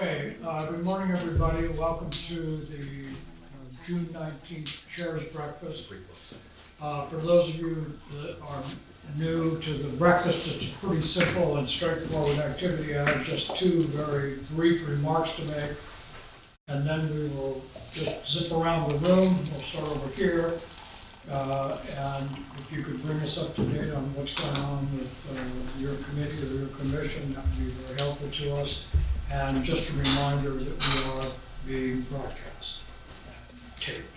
Okay, good morning, everybody. Welcome to the June 19th Chair's Breakfast. For those of you that are new to the breakfast, it's a pretty simple and straightforward activity. I have just two very brief remarks to make, and then we will just zip around the room. We'll start over here. And if you could bring us up to date on what's going on with your committee or your commission, that would be very helpful to us. And just a reminder that we are being broadcast and taped.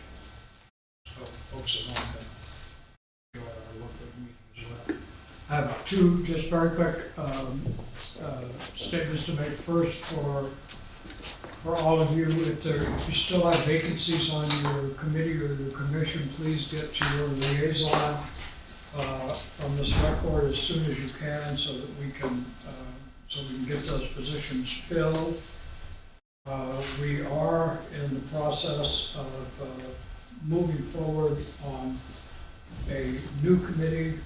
So folks at home can enjoy our local meeting as well. I have two just very quick statements to make. First, for all of you, if you still have vacancies on your committee or your commission, please get to your liaison from the select board as soon as you can, so that we can get those positions filled. We are in the process of moving forward on a new committee,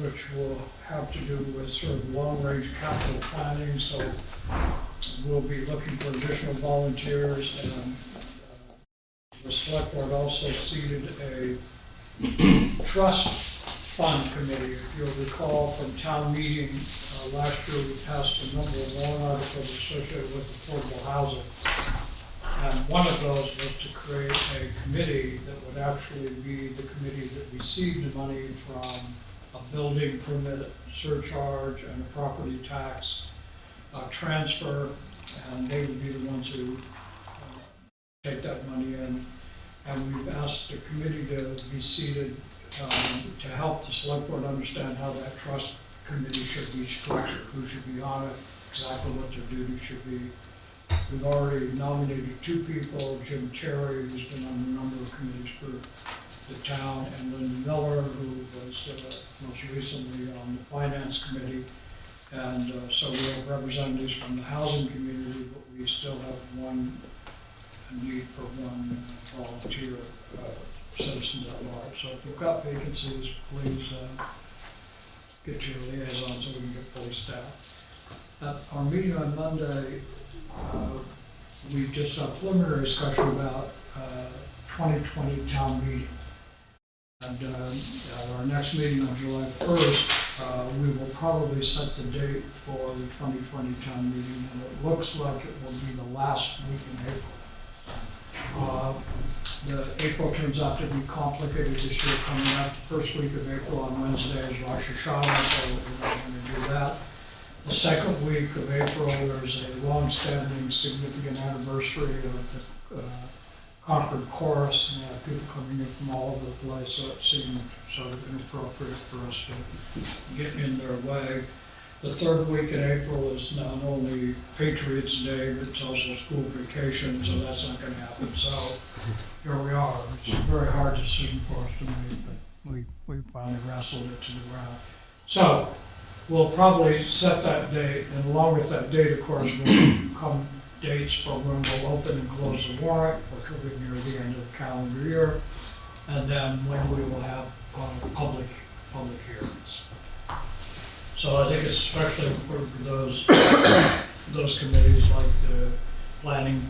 which will have to do with sort of long-range capital planning. So we'll be looking for additional volunteers, and the select board also seated a trust fund committee. If you'll recall from town meeting last year, we passed a number of warrant articles associated with affordable housing. And one of those was to create a committee that would actually be the committee that received the money from a building permit surcharge and a property tax transfer, and they would be the ones who take that money in. And we've asked the committee to be seated to help the select board understand how that trust committee should be structured, who should be on it, exactly what their duties should be. We've already nominated two people, Jim Terry, who's been on a number of committees for the town, and Linda Miller, who was most recently on the finance committee. And so we have representatives from the housing community, but we still have a need for one volunteer citizens at large. So if you've got vacancies, please get to your liaison so we can get fully staffed. At our meeting on Monday, we just had a preliminary discussion about 2020 town meeting. And at our next meeting on July 1st, we will probably set the date for the 2020 town meeting, and it looks like it will be the last week in April. April turns out to be complicated this year, coming up the first week of April on Wednesday is Rosh Hashanah, so we're not going to do that. The second week of April, there's a long-standing significant anniversary of the Concord chorus, and we have people coming in from all over the place, so it seemed sort of inappropriate for us to get in their way. The third week in April is not only Patriots Day, but it's also school vacation, so that's not going to happen. So here we are. It's a very hard decision for us to make, but we finally wrestled it to the ground. So we'll probably set that date, and along with that date, of course, will come dates for when we'll open and close the warrant, which will be near the end of the calendar year, and then when we will have public hearings. So I think it's especially important for those committees like the Planning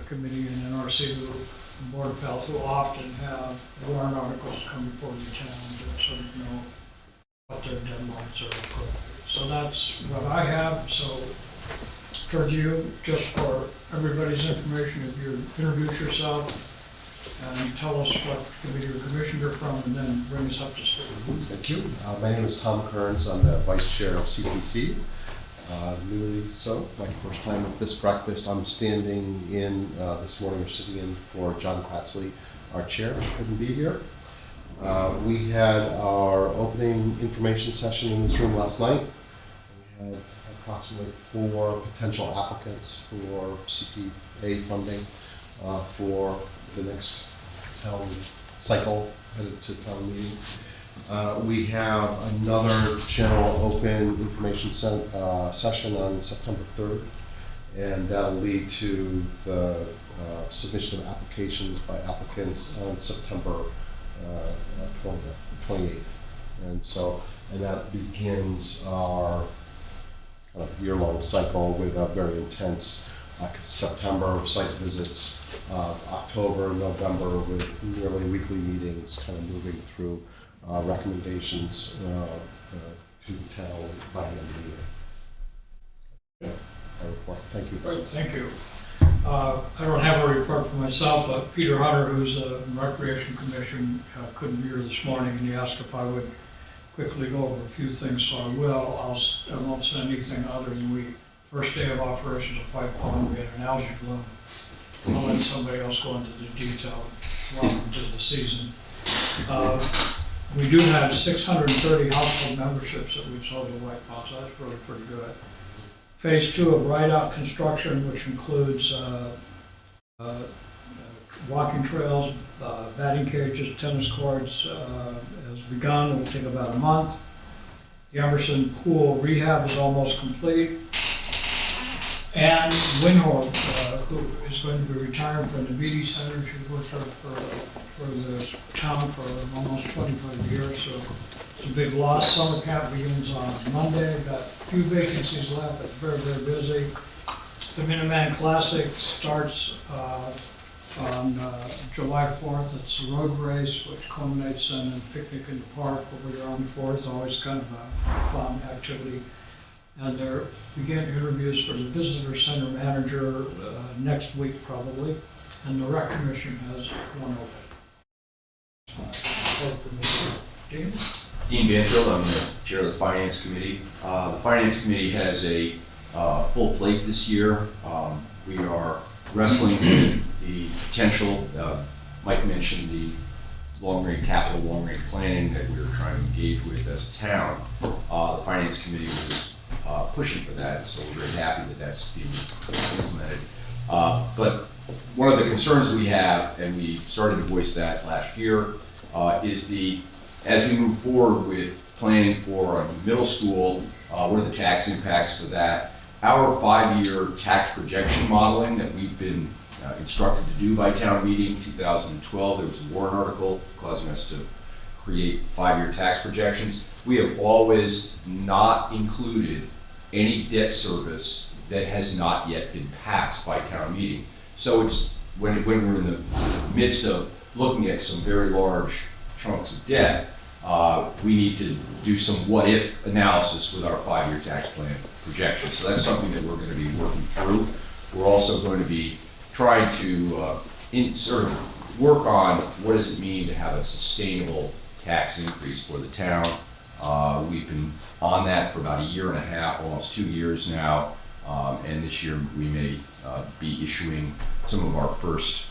Committee and NRC, and Board of Health, who often have warrant articles come before the town to sort of know what their deadlines are appropriate. So that's what I have. So turn to you, just for everybody's information, if you introduce yourself and tell us what committee or commission you're from, and then bring us up to speed. Thank you. My name is Tom Kearns. I'm the vice chair of CPC. Newly so, my first time at this breakfast. I'm standing in this morning, or sitting in for John Cratsley, our chair, who couldn't be here. We had our opening information session in this room last night. We had approximately 4 potential applicants for CPA funding for the next town cycle headed to town meeting. We have another general open information session on September 3rd, and that'll lead to the submission of applications by applicants on September 28th. And that begins our year-long cycle with a very intense September site visits, October, November with nearly weekly meetings, kind of moving through recommendations to the town by the end of the year. My report. Thank you. Great, thank you. I don't have a report for myself, but Peter Hunter, who's the Recreation Commission, couldn't be here this morning, and he asked if I would quickly go over a few things, so I will. I won't say anything other than first day of operations of White Pond, we had an algae bloom. I'll let somebody else go into the detail. Welcome to the season. We do have 630 household memberships that we've sold to White Pond, so that's really pretty good. Phase 2 of ride-out construction, which includes walking trails, batting cages, tennis courts, has begun. It will take about a month. The Emerson Pool rehab is almost complete. And Winhorn, who is going to be retiring from the BD Center. She's worked for the town for almost 25 years, so it's a big loss. Summer camp begins on Monday. Got a few vacancies left. It's very, very busy. The Minuteman Classic starts on July 4th. It's a road race, which culminates in a picnic in the park over there on the 4th. Always kind of a fun activity. And they're beginning interviews for the visitor center manager next week probably. And the rec commission has one open. Dean Banfield, I'm the chair of the Finance Committee. The Finance Committee has a full plate this year. We are wrestling with the potential, Mike mentioned the long-range planning that we were trying to engage with as a town. The Finance Committee was pushing for that, so we're very happy that that's being implemented. But one of the concerns we have, and we started to voice that last year, is as we move forward with planning for a new middle school, what are the tax impacts to that? Our 5-year tax projection modeling that we've been instructed to do by town meeting 2012, there was a warrant article causing us to create 5-year tax projections. We have always not included any debt service that has not yet been passed by town meeting. So it's when we're in the midst of looking at some very large chunks of debt, we need to do some what-if analysis with our 5-year tax plan projection. So that's something that we're going to be working through. We're also going to be trying to sort of work on what does it mean to have a sustainable tax increase for the town. We've been on that for about 1.5 years, almost 2 years now, and this year we may be issuing some of our first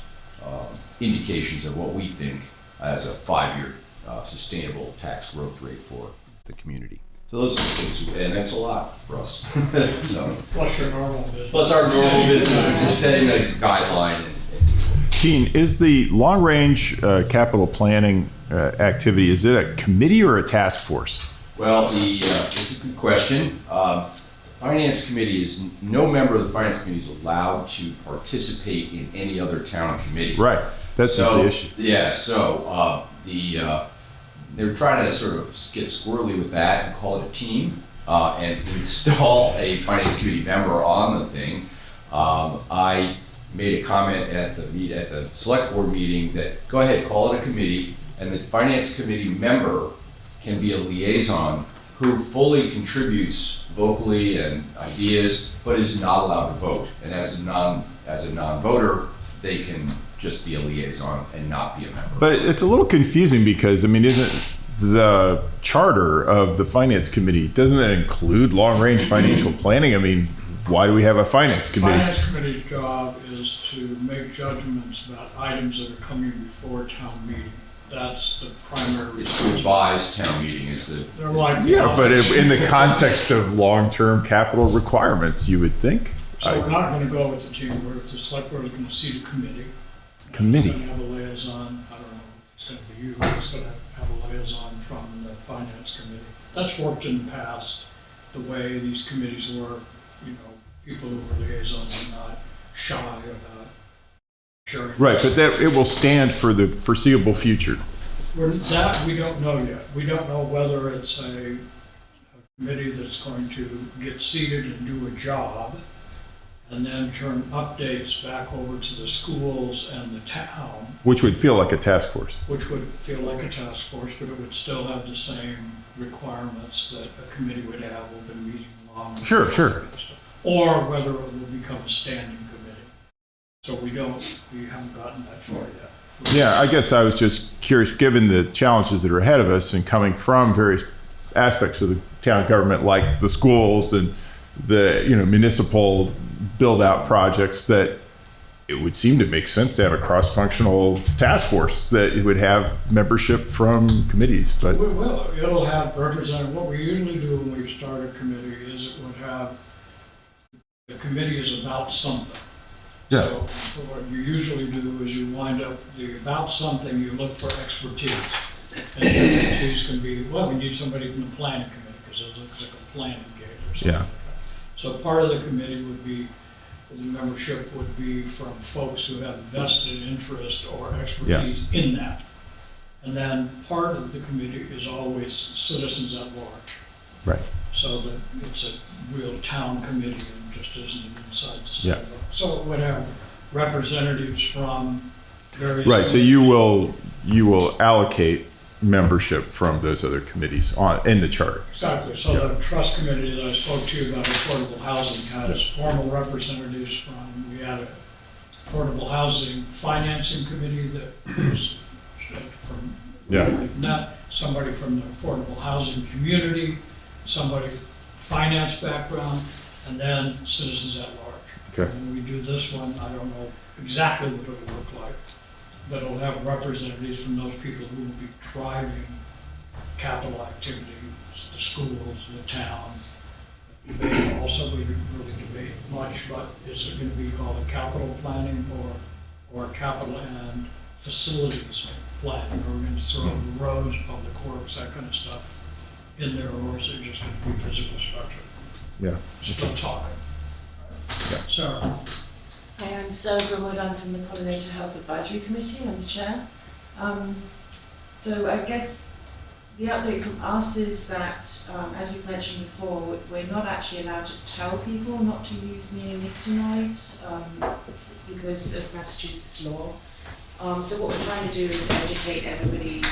indications of what we think as a 5-year sustainable tax growth rate for the community. So those are the things, and that's a lot for us. So, Plus your normal business. Plus our normal business, and just setting a guideline. Dean, is the long-range capital planning activity, is it a committee or a task force? Well, it's a good question. Finance committee no member of the finance committee is allowed to participate in any other town committee. Right, that's just the issue. Yeah, so they're trying to sort of get squirrely with that and call it a team and install a finance committee member on the thing. I made a comment at the select board meeting that go ahead, call it a committee, and the finance committee member can be a liaison who fully contributes vocally and ideas, but is not allowed to vote. And as a non-voter, they can just be a liaison and not be a member. But it's a little confusing because, I mean, isn't the charter of the finance committee, doesn't it include long-range financial planning? I mean, why do we have a finance The committee? finance committee's job is to make judgments about items that are coming before town meeting. That's the primary It's to advise town meeting They're like Yeah, but in the context of long-term capital requirements, you would think. So we're not going to go with the team. The select board is going to seat a committee. Committee. It's going to have a liaison. I don't know. It's going to be you. It's going to have a liaison from the finance committee. That's worked in the past. The way these committees work, people who are liaisons are not shy about sharing. Right, but that it will stand for the foreseeable future. That we don't know yet. We don't know whether it's a committee that's going to get seated and do a job, and then turn updates back over to the schools and the town, Which would feel like a task force. which would feel like a task force, but it would still have the same requirements that a committee would have, open meeting law. Sure, sure. Or whether it will become a standing committee. So we haven't gotten that far yet. Yeah, I guess I was just curious, given the challenges that are ahead of us and coming from various aspects of the town government, like the schools and the municipal build-out projects, that it would seem to make sense to have a cross-functional task force that would have membership from committees. But We will. It'll have representative. What we usually do when we start a committee is it would have, the committee is about something. Yeah. So what you usually do is you wind up about something, you look for expertise. And the expertise can be, well, we need somebody from the planning committee because it looks like a planning gate or something. Yeah. Like that. So part of the committee would be, the membership would be from folks who have vested interest or expertise in that. And then part of the committee is always citizens at large. right. So that it's a real town committee and just isn't an inside the Yeah. side. So it would have representatives from various. Right. So you will allocate membership from those other committees in the charter. Exactly. So the trust committee that I spoke to you about affordable housing has formal representatives from, we had a affordable housing financing committee that was from, not somebody from the affordable housing community, somebody finance background, and then citizens at large. Okay. When we do this one, I don't know exactly what it'll look like, but it'll have representatives from those people who will be driving capital activity, the schools, the town. Debate also, we didn't really debate much, but is it going to be called a capital planning or capital and facilities planning? Or we're going to throw roads, public works, that kind of stuff in there, or is it just going to be physical structure? Yeah. Still talking. Yeah. Sarah? Hi, I'm Sarah Grimwood. I'm from the Pollinator Health Advisory Committee. I'm the chair. So I guess the update from us is that, as we've mentioned before, we're not actually allowed to tell people not to use neonicotinoids because of Massachusetts law. So what we're trying to do is educate everybody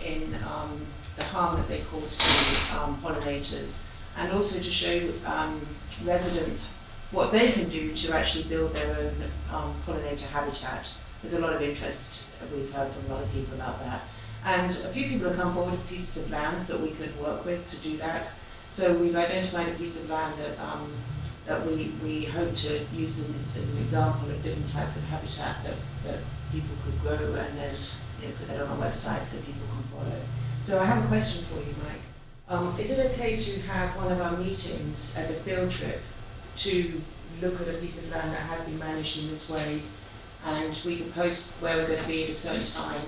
in the harm that they cause to pollinators, and also to show residents what they can do to actually build their own pollinator habitat. There's a lot of interest, we've heard from a lot of people about that. And a few people have come forward with pieces of land that we could work with to do that. So we've identified a piece of land that we hope to use as an example of different types of habitat that people could grow and then put that on our website so people can follow. So I have a question for you, Mike. Is it okay to have one of our meetings as a field trip to look at a piece of land that has been managed in this way, and we can post where we're going to be at a certain time?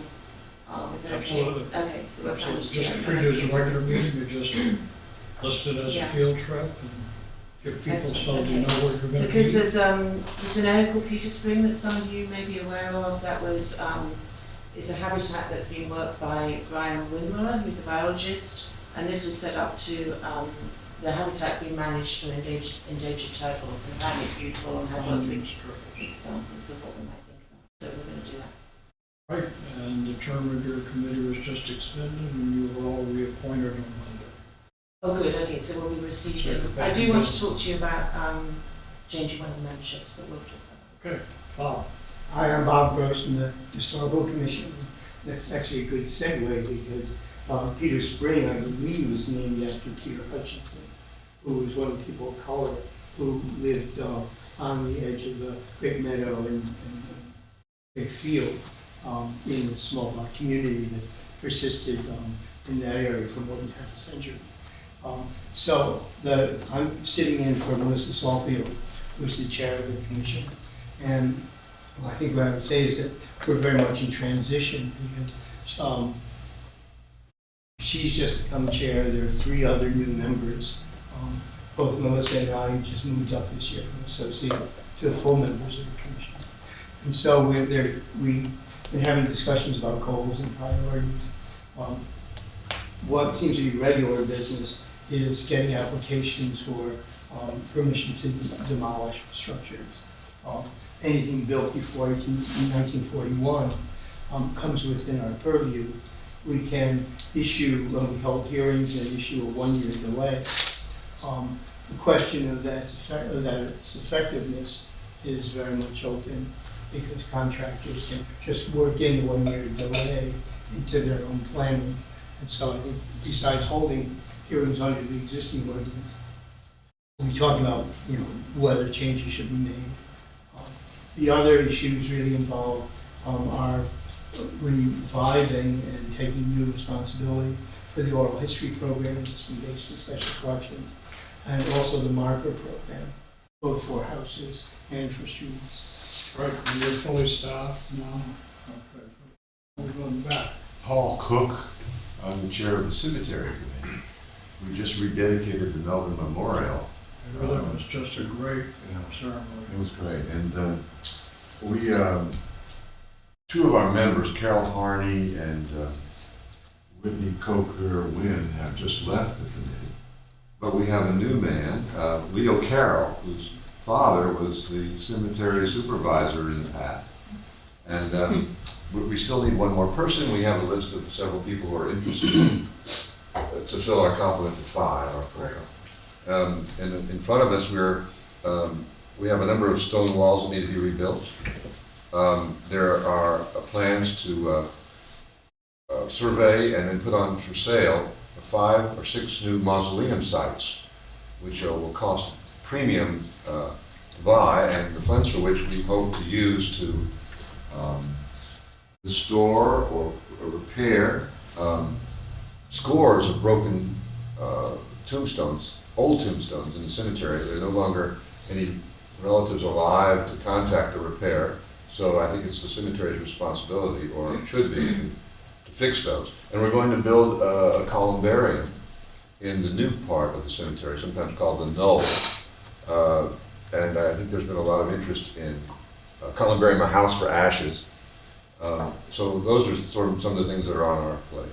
Is that okay? Absolutely. Okay, so we're planning to do Just that treat it as a regular meeting, or just list it as a Yeah. field trip and give people so they know where you're going to be. Because there's an area called Peter Spring that some of you may be aware of that was is a habitat that's been worked by Brian Windmuller, who's a biologist, and this was set up to the habitat's been managed for endangered turtles, and apparently it's beautiful and has lots of examples of what we might think about. So we're going to do that. Right, and the term of your committee was just extended and you were all reappointed on Monday. Oh, good. Okay, so we'll be receiving. So I do want to talk to you about changing one of the memberships, but we'll talk about Okay, Bob. Hi, I'm Bob Gross from the Historical Commission. That's actually a good segue because Peter Spring, I believe, was named after Peter Hutchinson, who was one of the people of color who lived on the edge of the Great Meadow and Big Field in the small black community that persisted in that area for more than half a century. So I'm sitting in for Melissa Salfield, who's the chair of the commission. And well, I think what I would say is that we're very much in transition because she's just become chair. There are 3 other new members. Both Melissa and I just moved up this year from associate to the full members of the commission. And so we've been having discussions about goals and priorities. What seems to be regular business is getting applications for permission to demolish structures. Anything built before 1941 comes within our purview. We can issue, we hold hearings and issue a 1-year delay. The question of its effectiveness is very much open because contractors can just work in the 1-year delay into their own planning. And so I think besides holding hearings under the existing ordinance, we talk about, whether changes should be made. The other issues really involve our reviving and taking new responsibility for the oral history program that's been based in special collections, and also the marker program, both for houses and for students. Right, and you're fully staffed now? Okay. We're going back. Paul Cook, I'm the chair of the cemetery committee. We just rededicated the Melvin Memorial. It really was just a great ceremony. It was great. And we, two of our members, Carol Harney and Whitney Coker-Wynn, have just left the committee. But we have a new man, Leo Carroll, whose father was the cemetery supervisor in the past. And we still need one more person. We have a list of several people who are interested to fill our complement of 5, our full. And in front of us, we have a number of stone walls that need to be rebuilt. There are plans to survey and then put on for sale 5 or 6 new mausoleum sites, which will cost premium to buy, and the funds for which we hope to use to restore or repair scores of broken tombstones, old tombstones in the cemetery. There are no longer any relatives alive to contact or repair, so I think it's the cemetery's responsibility, or it should be, to fix those. And we're going to build a columbarium in the new part of the cemetery, sometimes called the knoll. And I think there's been a lot of interest in columbarium, a house for ashes. So those are sort of some of the things that are on our plate.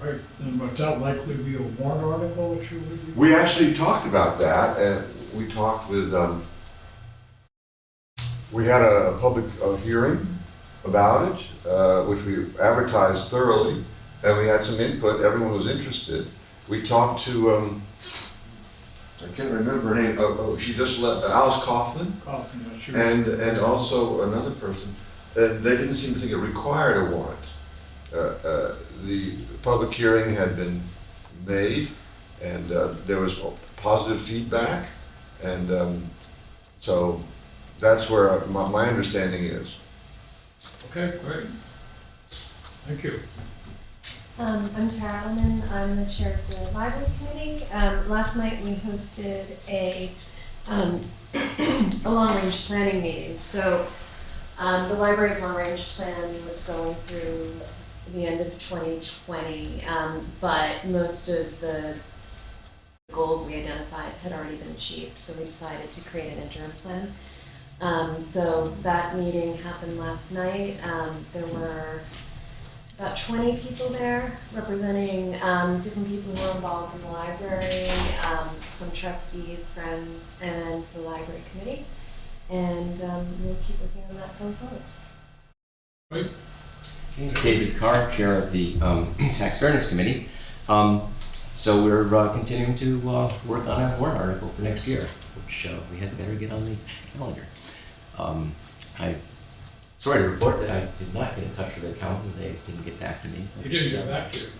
Right, and would that likely be a warrant article that you would be? We actually talked about that, and we talked with, we had a public hearing about it, which we advertised thoroughly, and we had some input. Everyone was interested. We talked to, I can't remember her name. Oh, she just left, Alice Kaufman, and also another person. And they didn't seem to think it required a warrant. The public hearing had been made, and there was positive feedback, and so that's where my understanding is. Okay, great. Thank you. I'm Tara Adelman. I'm the chair of the library committee. Last night we hosted a long-range planning meeting. So the library's long-range plan was going through the end of 2020, but most of the goals we identified had already been achieved, so we decided to create an interim plan. So that meeting happened last night. There were about 20 people there representing different people who are involved in the library, some trustees, friends, and the library committee. And we'll keep working on that going forward. Right. David Carr, chair of the Tax Fairness Committee. So we're continuing to work on a warrant article for next year, which we had better get on the calendar. I'm sorry to report that I did not get in touch with the accountant. They didn't get back to me. You didn't get back to it.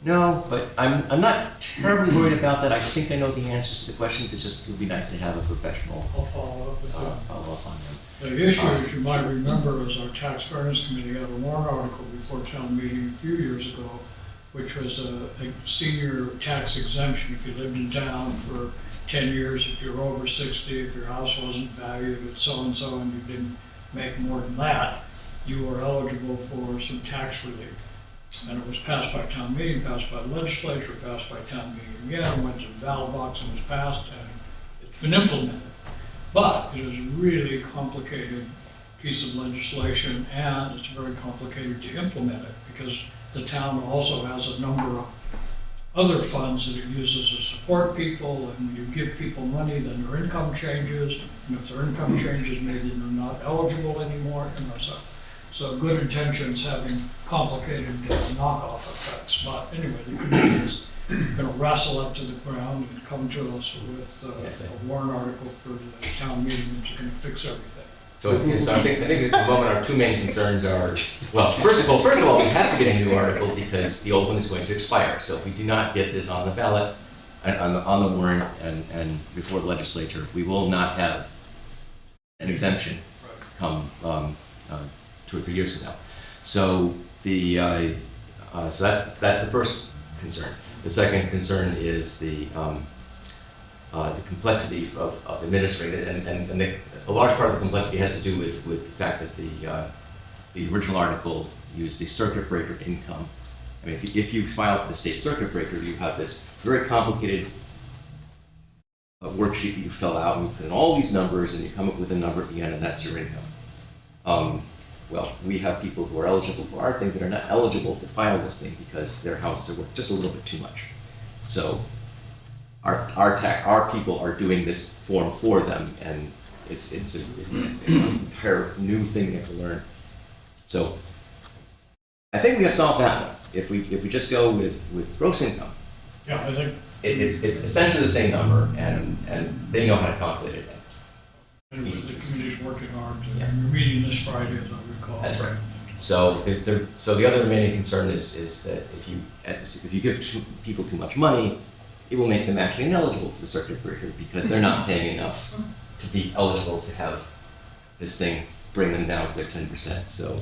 No, but I'm not terribly worried about that. I think I know the answers to the questions. It's just, it would be nice to have a professional I'll follow up with that. follow up on them. The issue, as you might remember, is our Tax Fairness Committee had a warrant article before town meeting a few years ago, which was a senior tax exemption if you lived in town for 10 years, if you're over 60, if your house wasn't valued at so-and-so and you didn't make more than that, you were eligible for some tax relief. And it was passed by town meeting, passed by the legislature, passed by town meeting again, went to the ballot box and was passed, and it's been implemented. But it is a really complicated piece of legislation, and it's very complicated to implement it because the town also has a number other funds that it uses to support people, and when you give people money, then their income changes, and if their income changes, maybe they're not eligible anymore, so good intentions having complicated knockoff effects. But anyway, the committee is going to wrestle up to the ground and come to us with Yes, a warrant article for the town meeting that's going to fix everything. So I think at the moment our two main concerns are, well, first of all, we have to get a new article because the old one is going to expire. So if we do not get this on the ballot, on the warrant and before the legislature, we will not have an exemption come 2 or 3 years from now. So so that's the first concern. The second concern is the complexity of administrative, and a large part of the complexity has to do with the fact that the original article used the circuit breaker income. I mean, if you file for the state circuit breaker, you have this very complicated worksheet that you fill out, and you put in all these numbers, and you come up with a number at the end, and that's your income. Well, we have people who are eligible for our thing that are not eligible to file this thing because their houses are worth just a little bit too much. So our people are doing this form for them, and it's an entire new thing they have to learn. So I think we have solved that one. If we just go with gross income, Yeah, I think it's essentially the same number, and they know how to calculate it. anyway, the committee's working hard. Yeah. We're meeting this Friday, as I recall. That's right. So the other remaining concern is that if you give people too much money, it will make them actually ineligible for the circuit breaker because they're not paying enough to be eligible to have this thing bring them down to their 10%. So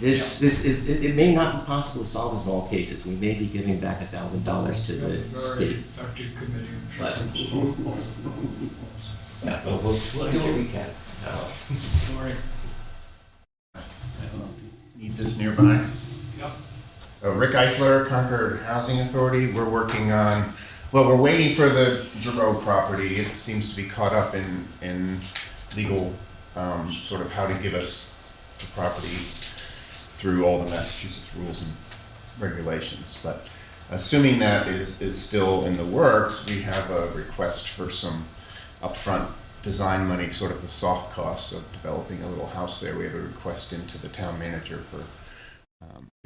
it may not be possible to solve in all cases. We may be giving back $1,000 to the state. Effective committee. But yeah, we'll do what we can. Sorry. Need this nearby. Yep. Rick Eifler, Concord Housing Authority. We're working on, we're waiting for the Giroux property. It seems to be caught up in legal sort of how to give us the property through all the Massachusetts rules and regulations. But assuming that is still in the works, we have a request for some upfront design money, sort of the soft costs of developing a little house there. We have a request into the town manager for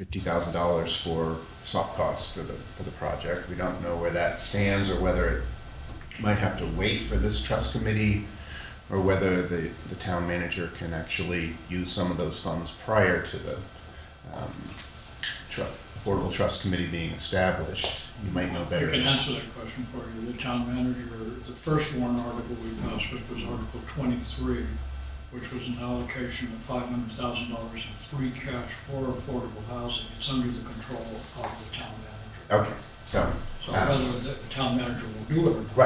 $50,000 for soft costs for the project. We don't know where that stands or whether it might have to wait for this trust committee or whether the town manager can actually use some of those funds prior to the Affordable Trust Committee being established. You might know better. I can answer that question for you. The town manager, the first warrant article we passed was Article 23, which was an allocation of $500,000 in free cash for affordable housing. It's under the control of the town manager. Okay, so whether the town manager will do it or not.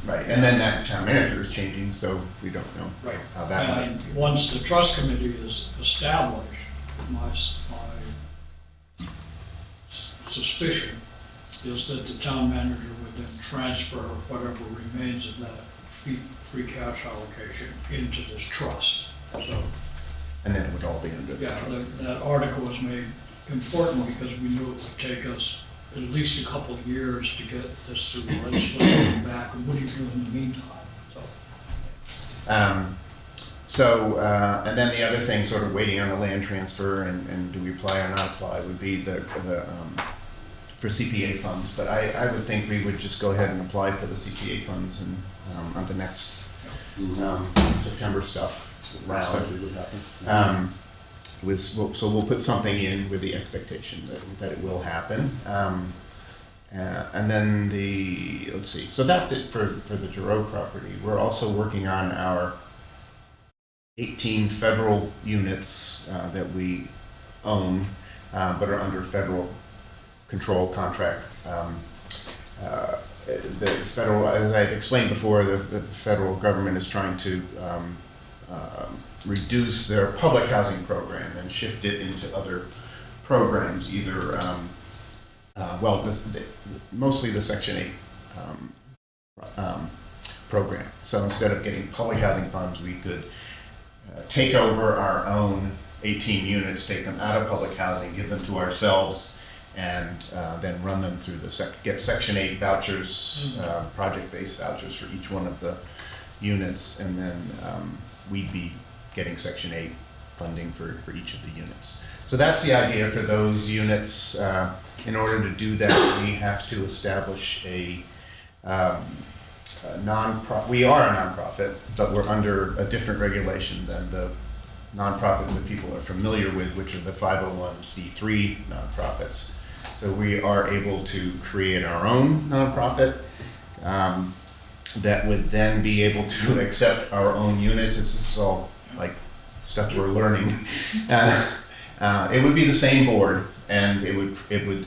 Right. And then that town manager is changing, so we don't know how that might And be. once the trust committee is established, my suspicion is that the town manager would then transfer whatever remains of that free cash allocation into this trust. So, And then it would all be under the yeah, trust. that article was made important because we knew it would take us at least a couple of years to get this through the legislature back. And what do you do in the meantime? And then the other thing, sort of waiting on the land transfer and do we apply or not apply, would be for CPA funds. But I would think we would just go ahead and apply for the CPA funds and on the next September stuff round. Expected would happen. So we'll put something in with the expectation that it will happen. And then let's see. So that's it for the Giroux property. We're also working on our 18 federal units that we own, but are under federal control contract. The federal, as I've explained before, the federal government is trying to reduce their public housing program and shift it into other programs, either, mostly the Section 8 program. So instead of getting public housing funds, we could take over our own 18 units, take them out of public housing, give them to ourselves, and then run them through get Section 8 vouchers, project-based vouchers for each one of the units, and then we'd be getting Section 8 funding for each of the units. So that's the idea for those units. In order to do that, we have to establish we are a nonprofit, but we're under a different regulation than the nonprofits that people are familiar with, which are the 501c3 nonprofits. So we are able to create our own nonprofit that would then be able to accept our own units. This is all like stuff we're learning. It would be the same board, and it would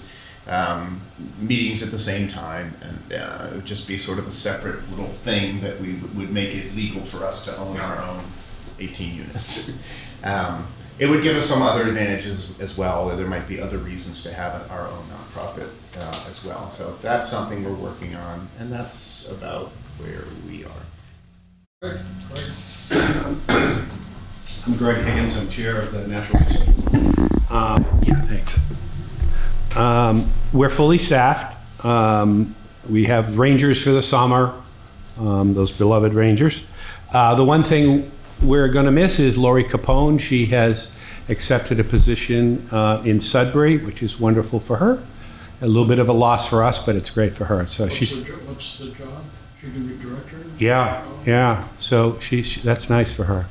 meetings at the same time, and it would just be sort of a separate little thing that would make it legal for us to own our own 18 units. It would give us some other advantages as well. There might be other reasons to have our own nonprofit as well. So that's something we're working on, and that's about where we are. Great, great. I'm Greg Higgins. I'm chair of the Natural Resources. Thanks. We're fully staffed. We have rangers for the summer, those beloved rangers. The one thing we're going to miss is Lori Capone. She has accepted a position in Sudbury, which is wonderful for her. A little bit of a loss for us, but it's great for her. So What's the job? She can be director? Yeah. So that's nice for her.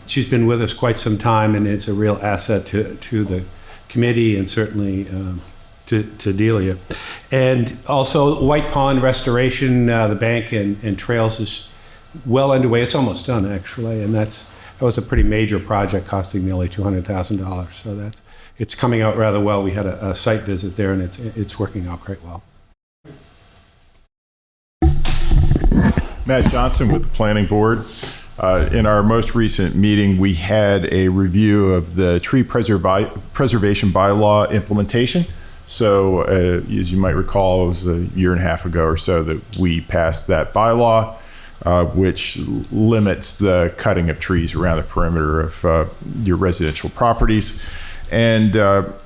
She's been with us quite some time and is a real asset to the committee and certainly to Delia. And also White Pond Restoration, the bank and trails is well underway. It's almost done, actually, and that was a pretty major project costing nearly $200,000. So it's coming out rather well. We had a site visit there, and it's working out quite well. Matt Johnson with the Planning Board. In our most recent meeting, we had a review of the tree preservation bylaw implementation. So as you might recall, it was a year and a half ago or so that we passed that bylaw, which limits the cutting of trees around the perimeter of your residential properties. And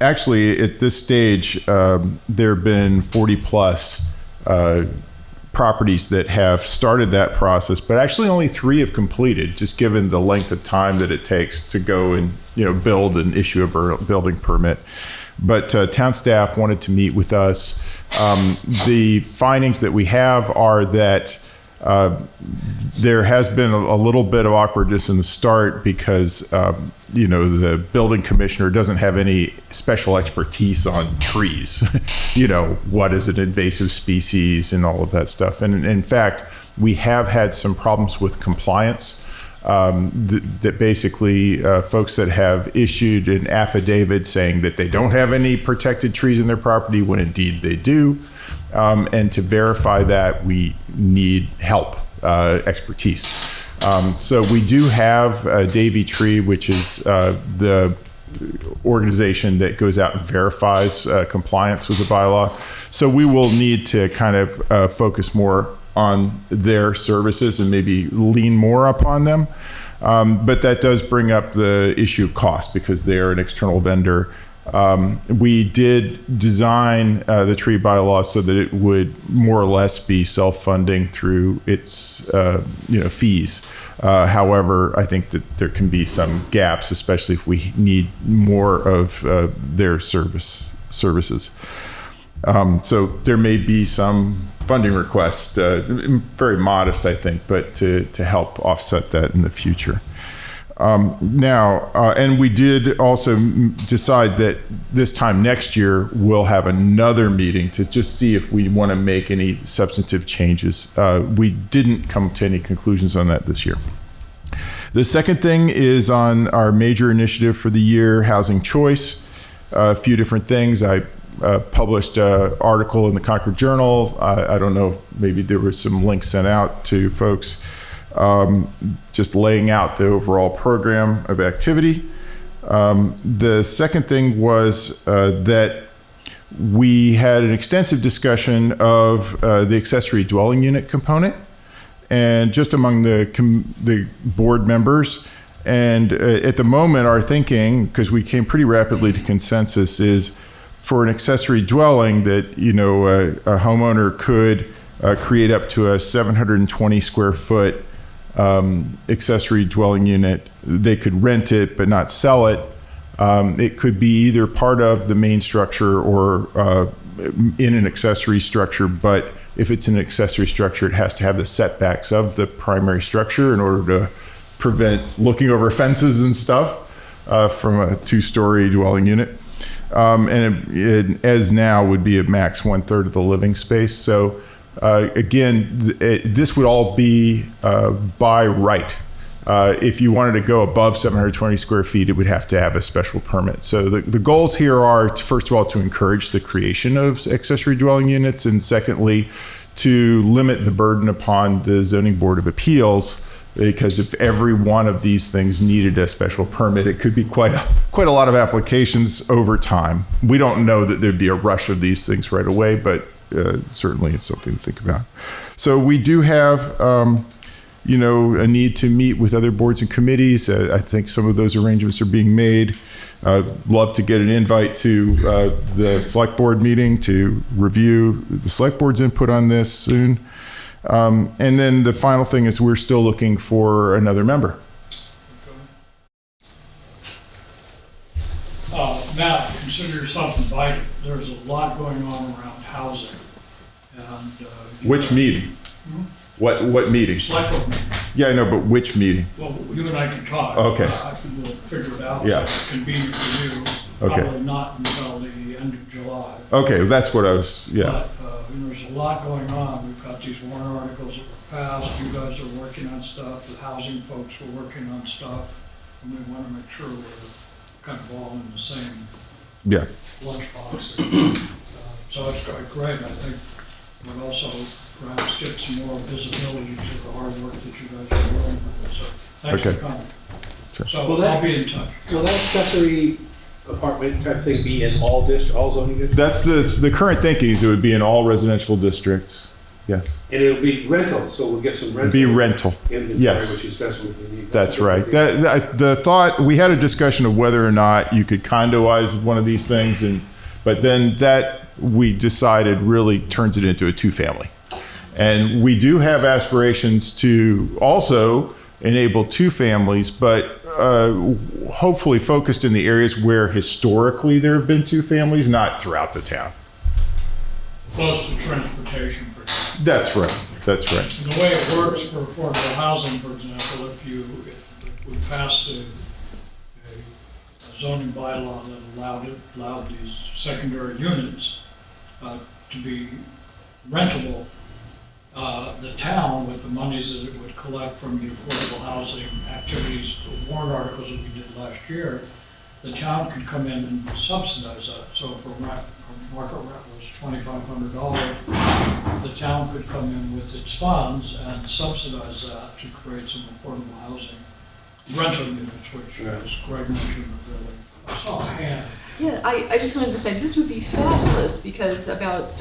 actually, at this stage, there have been 40 plus properties that have started that process, but actually only 3 have completed, just given the length of time that it takes to go and build and issue a building permit. But town staff wanted to meet with us. The findings that we have are that there has been a little bit of awkwardness in the start because the building commissioner doesn't have any special expertise on trees. What is an invasive species and all of that stuff. And in fact, we have had some problems with compliance. That basically folks that have issued an affidavit saying that they don't have any protected trees in their property when indeed they do. And to verify that, we need help, expertise. So we do have Davy Tree, which is the organization that goes out and verifies compliance with the bylaw. So we will need to kind of focus more on their services and maybe lean more upon them. But that does bring up the issue of cost because they are an external vendor. We did design the tree bylaw so that it would more or less be self-funding through its fees. However, I think that there can be some gaps, especially if we need more of their services. So there may be some funding requests, very modest, I think, but to help offset that in the future. And we did also decide that this time next year, we'll have another meeting to just see if we want to make any substantive changes. We didn't come to any conclusions on that this year. The second thing is on our major initiative for the year, Housing Choice. A few different things. I published an article in the Concord Journal. I don't know, maybe there was some links sent out to folks. Just laying out the overall program of activity. The second thing was that we had an extensive discussion of the accessory dwelling unit component, and just among the board members. And at the moment, our thinking, because we came pretty rapidly to consensus, is for an accessory dwelling that, you know, a homeowner could create up to a 720 square foot accessory dwelling unit. They could rent it but not sell it. It could be either part of the main structure or in an accessory structure, but if it's an accessory structure, it has to have the setbacks of the primary structure in order to prevent looking over fences and stuff from a two-story dwelling unit. And it, as now, would be a max 1/3 of the living space. So again, this would all be by right. If you wanted to go above 720 square feet, it would have to have a special permit. So the goals here are, first of all, to encourage the creation of accessory dwelling units, and secondly, to limit the burden upon the Zoning Board of Appeals, because if every one of these things needed a special permit, it could be quite a lot of applications over time. We don't know that there'd be a rush of these things right away, but certainly it's something to think about. So we do have you know, a need to meet with other boards and committees. I think some of those arrangements are being made. Love to get an invite to the select board meeting to review the select board's input on this soon. And then the final thing is we're still looking for another member. Matt, consider yourself invited. There's a lot going on around housing. And Which meeting? What meeting? Select board meeting. Yeah, I know, but which meeting? Well, you and I can talk. Okay. We'll figure it out. Yeah. So it's convenient for you. Okay. Probably not until the end of July. Okay, that's what I was, yeah. But there's a lot going on. We've got these warrant articles that were passed. You guys are working on stuff. The housing folks were working on stuff. And we want to make sure we're kind of all in the same Yeah. lunchbox. So it's great. I think we'll also perhaps get some more visibility to the hard work that you guys are doing. So thanks Okay. for coming. Sure. So Will that- I'll be in touch. Will that accessory apartment type thing be in all zoning districts? That's the current thinking is it would be in all residential districts. Yes. And it'll be rental, so we'll get some rental. Be rental. Inventory, Yes. which is desperately needed. That's right. The thought, we had a discussion of whether or not you could condoize one of these things, but then that we decided really turns it into a two-family. And we do have aspirations to also enable two families, but hopefully focused in the areas where historically there have been two families, not throughout the town. Close to transportation, for example. That's right. That's right. And the way it works for affordable housing, for example, if we passed a zoning bylaw that allowed these secondary units to be rentable, the town, with the monies that it would collect from the affordable housing activities, the warrant articles that we did last year, the town could come in and subsidize that. So if a market rent was $2,500, the town could come in with its funds and subsidize that to create some affordable housing rental units, which, as Greg mentioned, really, I saw a hand. Yeah, I just wanted to say this would be fabulous because about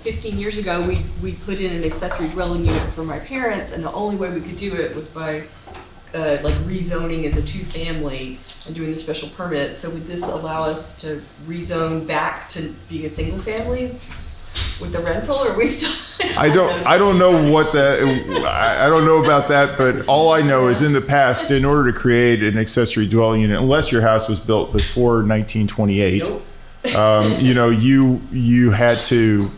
15 years ago we put in an accessory dwelling unit for my parents, and the only way we could do it was by like rezoning as a two-family and doing the special permit. So would this allow us to rezone back to being a single family with the rental, or are we still? I don't know what that, I don't know about that, but all I know is in the past, in order to create an accessory dwelling unit, unless your house was built before 1928, Nope. you know, you had to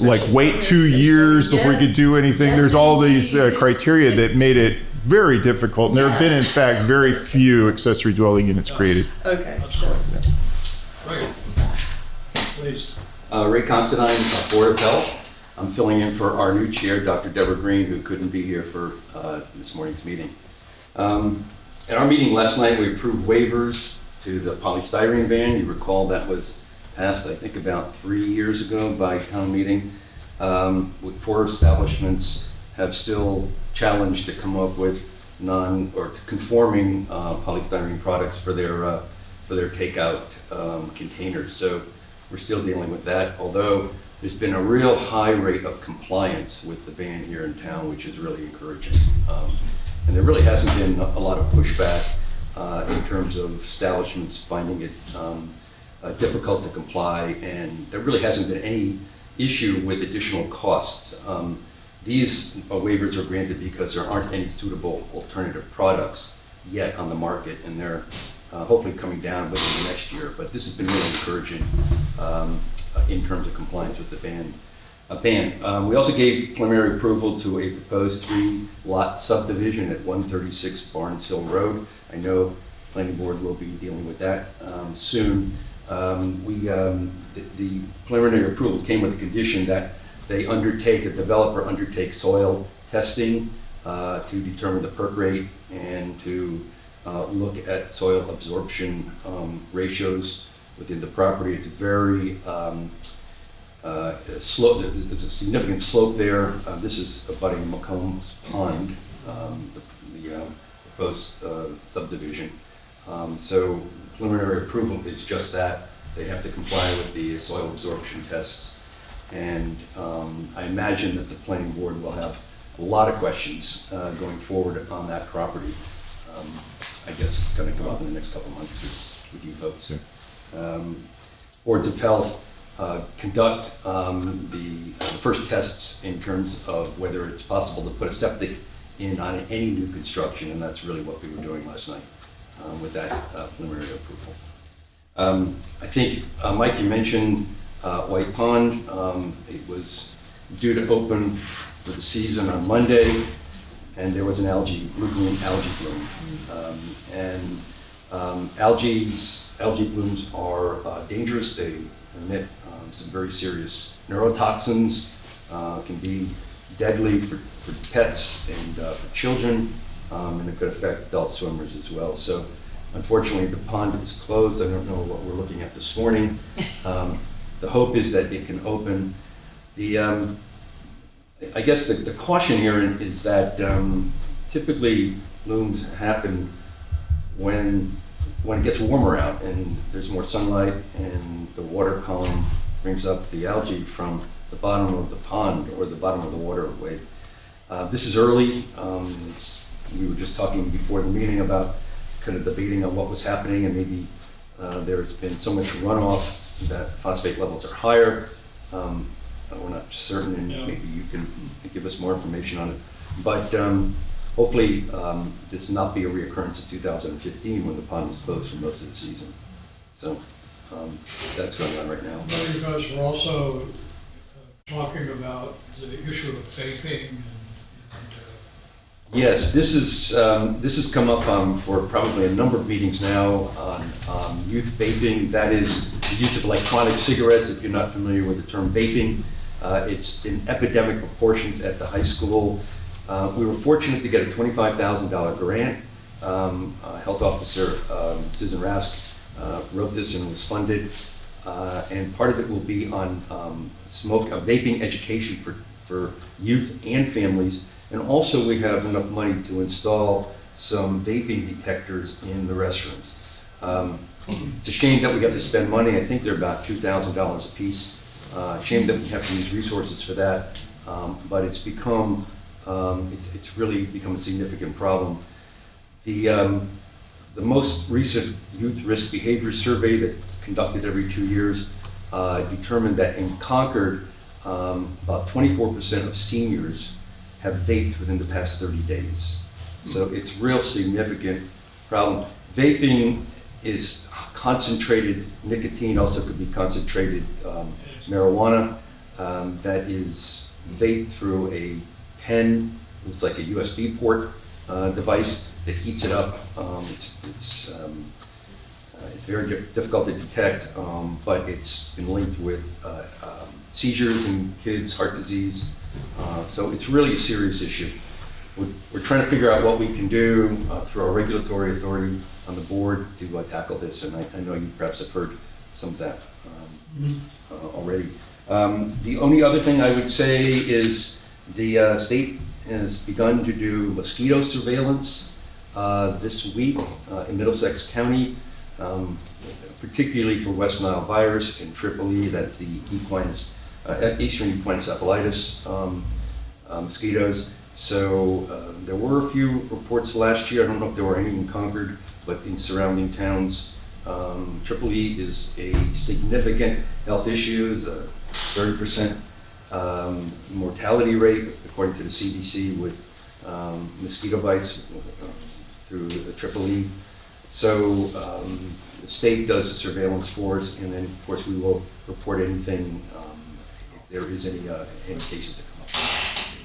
like wait 2 years before you could do anything. Yes, There's all these indeed. criteria that made it very difficult. And there have been, in fact, very few accessory dwelling units created. Okay, so Great. Please. Ray Considine, Board of Health. I'm filling in for our new chair, Dr. Deborah Green, who couldn't be here for this morning's meeting. At our meeting last night, we approved waivers to the polystyrene ban. You recall that was passed, I think, about 3 years ago by town meeting. 4 establishments have still challenged to come up with conforming polystyrene products for their takeout containers. So we're still dealing with that, although there's been a real high rate of compliance with the ban here in town, which is really encouraging. And there really hasn't been a lot of pushback in terms of establishments finding it difficult to comply, and there really hasn't been any issue with additional costs. These waivers are granted because there aren't any suitable alternative products yet on the market, and they're hopefully coming down within the next year. But this has been really encouraging in terms of compliance with the ban. We also gave preliminary approval to a proposed 3-lot subdivision at 136 Barnes Hill Road. I know Planning Board will be dealing with that soon. The preliminary approval came with a condition that the developer undertake soil testing to determine the perk rate and to look at soil absorption ratios within the property. It's a very slope. There's a significant slope there. This is abutting McCombs Pond, the proposed subdivision. So preliminary approval is just that. They have to comply with the soil absorption tests. And I imagine that the planning board will have a lot of questions going forward on that property. I guess it's going to come up in the next couple of months with you folks. Boards of health conduct the first tests in terms of whether it's possible to put a septic in on any new construction, and that's really what we were doing last night with that preliminary approval. I think, Mike, you mentioned White Pond. It was due to open for the season on Monday, and there was an algae bloom. Algae blooms are dangerous. They emit some very serious neurotoxins, can be deadly for pets and for children, and it could affect adult swimmers as well. So unfortunately, the pond is closed. I don't know what we're looking at this morning. The hope is that it can open. I guess the caution here is that typically blooms happen when it gets warmer out and there's more sunlight and the water column brings up the algae from the bottom of the pond or the bottom of the waterway. This is early. We were just talking before the meeting about kind of debating on what was happening, and maybe there's been so much runoff that phosphate levels are higher. We're not certain, and maybe you can give us more information on it. But hopefully this will not be a reoccurrence of 2015 when the pond was closed for most of the season. So that's going on right now. Well, you guys were also talking about the issue of vaping. Yes, this has come up for probably a number of meetings now on youth vaping. That is the use of electronic cigarettes. If you're not familiar with the term vaping, it's in epidemic proportions at the high school. We were fortunate to get a $25,000 grant. Health officer Susan Rask wrote this and was funded. And part of it will be on vaping education for youth and families. And also we have enough money to install some vaping detectors in the restrooms. It's a shame that we have to spend money. I think they're about $2,000 a piece. Shame that we have to use resources for that. But it's become, it's really become a significant problem. The most recent youth risk behavior survey that's conducted every 2 years determined that in Concord, about 24% of seniors have vaped within the past 30 days. So it's a real significant problem. Vaping is concentrated nicotine, also could be concentrated marijuana that is vaped through a pen. It's like a USB port device that heats it up. It's very difficult to detect, but it's been linked with seizures in kids, heart disease. So it's really a serious issue. We're trying to figure out what we can do through our regulatory authority on the board to tackle this, and I know you perhaps have heard some of that already. The only other thing I would say is the state has begun to do mosquito surveillance this week in Middlesex County, particularly for West Nile virus and Triple E, that's the Eastern equine encephalitis mosquitoes. So there were a few reports last year. I don't know if there were any in Concord, but in surrounding towns. Triple E is a significant health issue. It's a 30% mortality rate, according to the CDC, with mosquito bites through the Triple E. So the state does the surveillance for us, and then of course we will report anything if there is any cases that come up.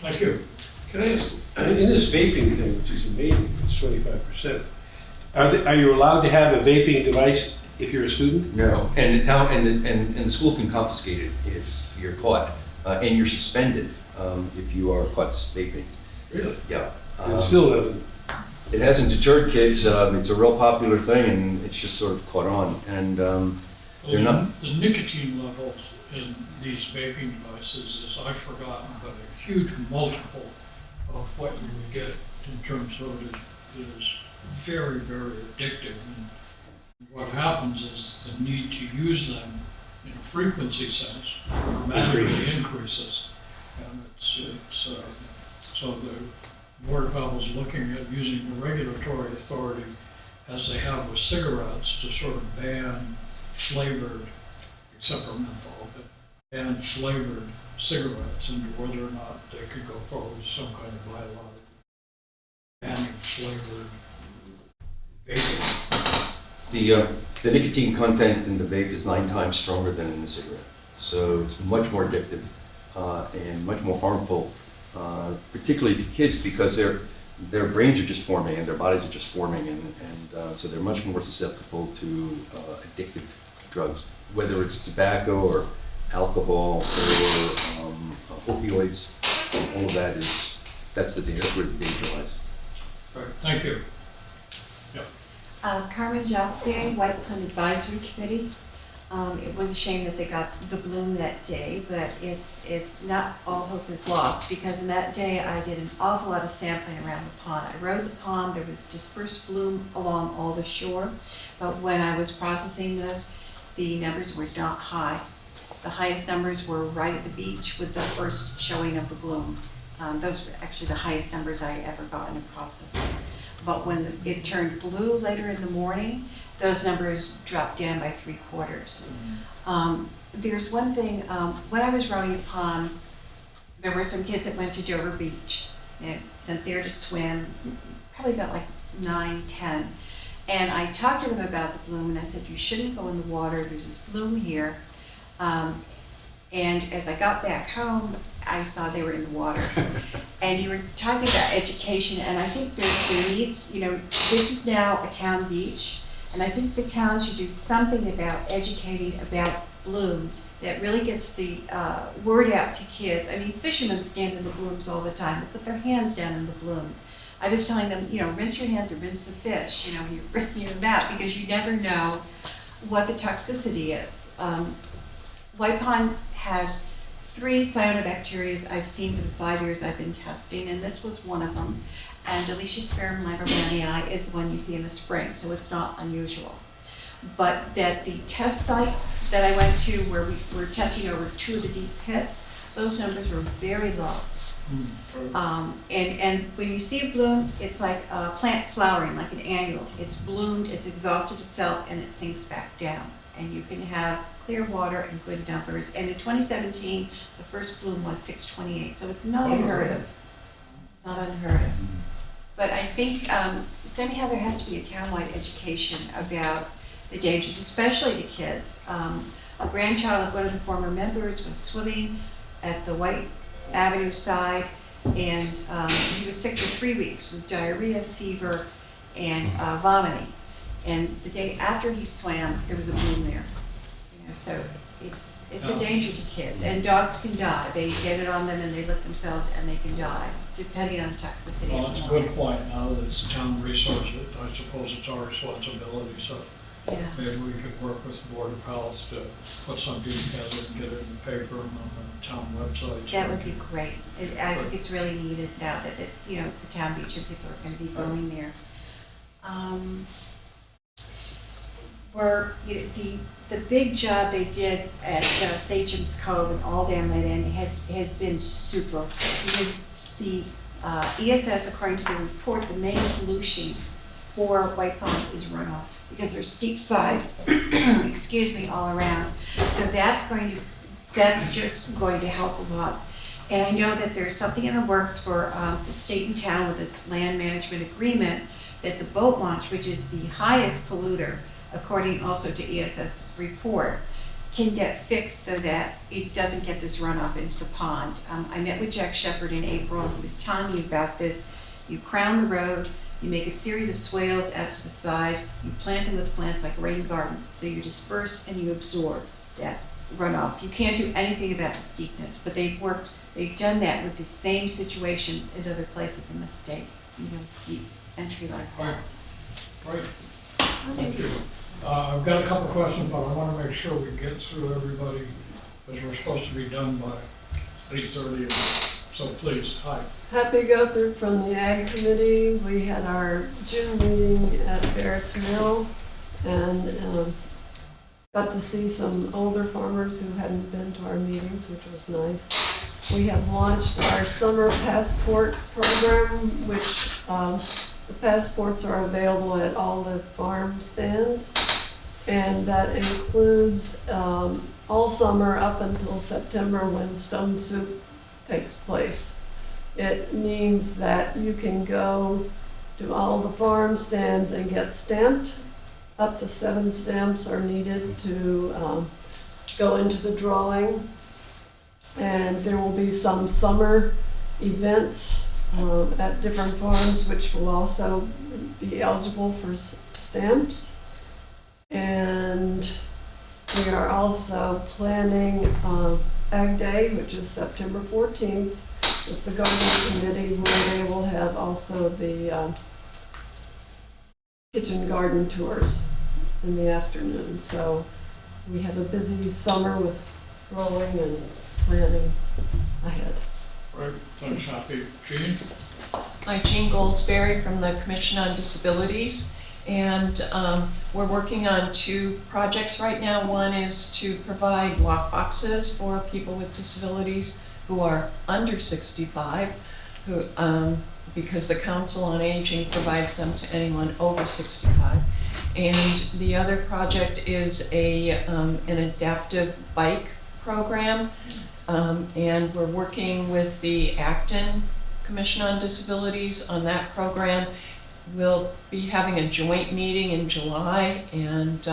Thank you. Can I ask, in this vaping thing, which is amazing, it's 25%, are you allowed to have a vaping device if you're a student? No, and the town and the school can confiscate it if you're caught, and you're suspended if you are caught vaping. Really? Yeah. It still doesn't. It hasn't deterred kids. It's a real popular thing, and it's just sort of caught on. And they're not. The nicotine levels in these vaping devices is, I've forgotten, but a huge multiple of what you would get in terms of it is very, very addictive. And what happens is the need to use them in a frequency sense dramatically increases. And so the Board of Health is looking at using the regulatory authority as they have with cigarettes to sort of ban flavored, except for menthol, but ban flavored cigarettes, and whether or not they could go forward with some kind of bylaw banning flavored vaping. The nicotine content in the vape is 9 times stronger than in the cigarette, so it's much more addictive and much more harmful, particularly to kids, because their brains are just forming and their bodies are just forming, and so they're much more susceptible to addictive drugs, whether it's tobacco or alcohol or opioids. All of that's where the danger lies. Right, thank you. Carmen Jacquier, White Plum Advisory Committee. It was a shame that they got the bloom that day, but it's not all hope is lost, because in that day I did an awful lot of sampling around the pond. I rode the pond, there was dispersed bloom along all the shore, but when I was processing those, the numbers were not high. The highest numbers were right at the beach with the first showing of the bloom. Those were actually the highest numbers I ever got in a processing. But when it turned blue later in the morning, those numbers dropped down by 3/4. There's one thing, when I was rowing the pond, there were some kids that went to Dover Beach. They sent there to swim, probably about like 9, 10. And I talked to them about the bloom, and I said, you shouldn't go in the water, there's this bloom here. And as I got back home, I saw they were in the water. And you were talking about education, and I think there needs, this is now a town beach, and I think the town should do something about educating about blooms that really gets the word out to kids. I mean, fishermen stand in the blooms all the time. They put their hands down in the blooms. I was telling them, rinse your hands and rinse the fish, that, because you never know what the toxicity is. White Pond has 3 cyanobacteria I've seen for the 5 years I've been testing, and this was one of them. And Deletionsphaerum lambermanii is the one you see in the spring, so it's not unusual. But that the test sites that I went to where we were testing over 2 of the deep pits, those numbers were very low. And when you see a bloom, it's like a plant flowering, like an annual. It's bloomed, it's exhausted itself, and it sinks back down. And you can have clear water and good numbers. And in 2017, the first bloom was 628, so it's not unheard of. It's not unheard of. But I think somehow there has to be a townwide education about the dangers, especially to kids. A grandchild of one of the former members was swimming at the White Avenue side, and he was sick for 3 weeks with diarrhea, fever, and vomiting. And the day after he swam, there was a bloom there. So it's a danger to kids, and dogs can die. They get it on them and they lick themselves and they can die, depending on the toxicity. Well, that's a good point. Now that it's a town resource, I suppose it's our responsibility. So maybe we could work with the Board of Health to put something together and get it in the paper and on the town website. That would be great. I think it's really needed now that it's it's a town beach and people are going to be going there. The big job they did at Sachem's Cove and All Dam Let In has been super, because the ESS, according to the report, the main pollution for White Pond is runoff, because there's steep sides, excuse me, all around. So that's just going to help a lot. And I know that there's something in the works for the state and town with this land management agreement, that the boat launch, which is the highest polluter, according also to ESS's report, can get fixed so that it doesn't get this runoff into the pond. I met with Jack Shepherd in April. He was telling me about this. You crown the road, you make a series of swales out to the side, you plant them with plants like rain gardens, so you disperse and you absorb that runoff. You can't do anything about the steepness, but they've done that with the same situations in other places in the state, steep entry like that. Right. Thank you. I've got a couple questions, but I want to make sure we get through everybody, because we're supposed to be done by 8:30. So please, hi. Happy Guthrie from the Ag Committee. We had our June meeting at Barrett's Mill and got to see some older farmers who hadn't been to our meetings, which was nice. We have launched our summer passport program, which the passports are available at all the farm stands, and that includes all summer up until September when stone soup takes place. It means that you can go to all the farm stands and get stamped. Up to 7 stamps are needed to go into the drawing. And there will be some summer events at different farms, which will also be eligible for stamps. And we are also planning Ag Day, which is September 14th, with the Garden Committee, where they will have also the kitchen garden tours in the afternoon. So we have a busy summer with growing and planning ahead. Right, thanks, Happy. Jean? I'm Jean Goldsberry from the Commission on Disabilities, and we're working on 2 projects right now. One is to provide lock boxes for people with disabilities who are under 65, because the Council on Aging provides them to anyone over 65. And the other project is an adaptive bike program. And we're working with the Acton Commission on Disabilities on that program. We'll be having a joint meeting in July, and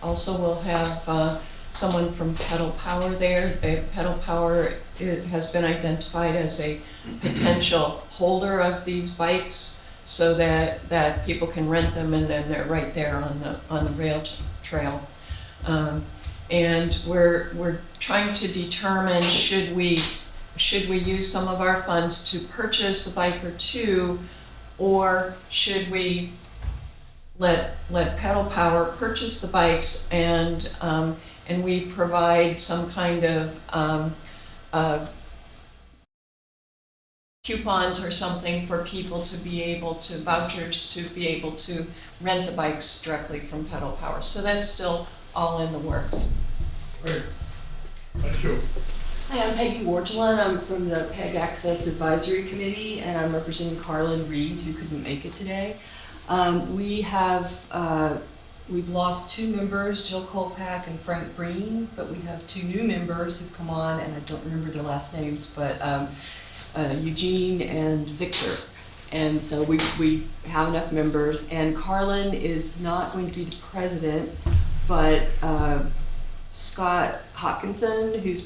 also we'll have someone from Pedal Power there. Pedal Power has been identified as a potential holder of these bikes, so that people can rent them, and then they're right there on the rail trail. And we're trying to determine, should we use some of our funds to purchase a bike or 2, or should we let Pedal Power purchase the bikes, and we provide some kind of coupons or something for people to be able to, vouchers to be able to rent the bikes directly from Pedal Power. So that's still all in the works. Great. Thank you. Hi, I'm Peggy Wargela, and I'm from the PEG Access Advisory Committee, and I'm representing Carlin Reed, who couldn't make it today. We've lost 2 members, Jill Kolpak and Frank Breen, but we have 2 new members who've come on, and I don't remember their last names, but Eugene and Victor. And so we have enough members, and Carlin is not going to be the president, but Scott Hopkinson, who's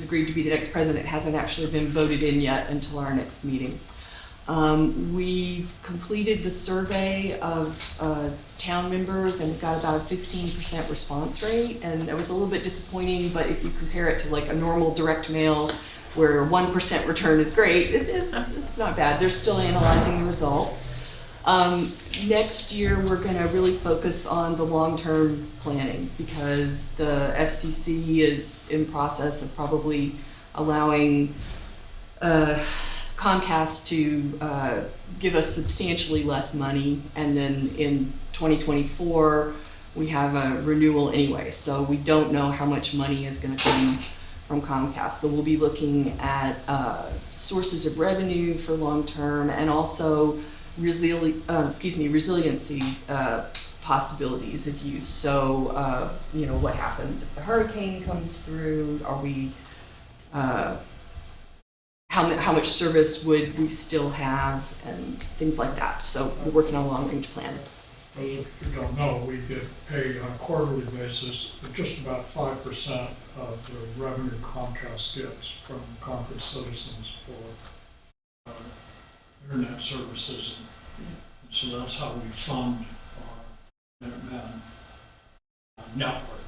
agreed to be the next president, hasn't actually been voted in yet until our next meeting. We completed the survey of town members, and we got about a 15% response rate, and it was a little bit disappointing, but if you compare it to like a normal direct mail where 1% return is great, it's not bad. They're still analyzing the results. Next year, we're going to really focus on the long-term planning, because the FCC is in process of probably allowing Comcast to give us substantially less money, and then in 2024 we have a renewal anyway, so we don't know how much money is going to come from Comcast. So we'll be looking at sources of revenue for long term, and also resiliency possibilities of use. So, what happens if the hurricane comes through? Are we, how much service would we still have, and things like that. So we're working on a long-range plan. Those of you who don't know, we get paid on a quarterly basis with just about 5% of the revenue Comcast gets from Concord citizens for internet services. And so that's how we fund our Minuteman network.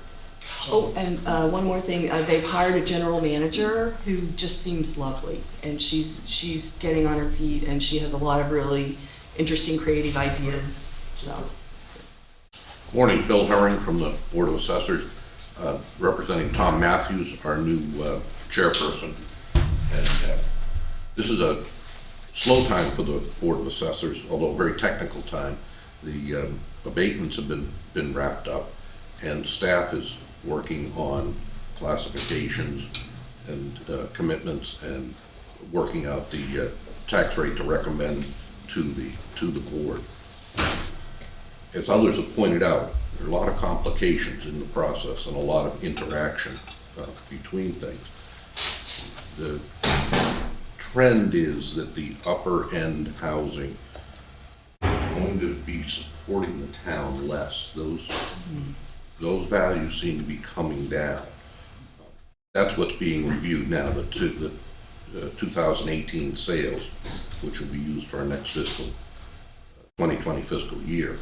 Oh, and one more thing, they've hired a general manager who just seems lovely, and she's getting on her feet, and she has a lot of really interesting creative ideas. So. Morning, Bill Herring from the Board of Assessors, representing Tom Matthews, our new chairperson. And this is a slow time for the Board of Assessors, although a very technical time. The abatements have been wrapped up, and staff is working on classifications and commitments and working out the tax rate to recommend to the board. As others have pointed out, there are a lot of complications in the process and a lot of interaction between things. The trend is that the upper end housing is going to be supporting the town less. Those values seem to be coming down. That's what's being reviewed now, the 2018 sales, which will be used for our next 2020 fiscal year.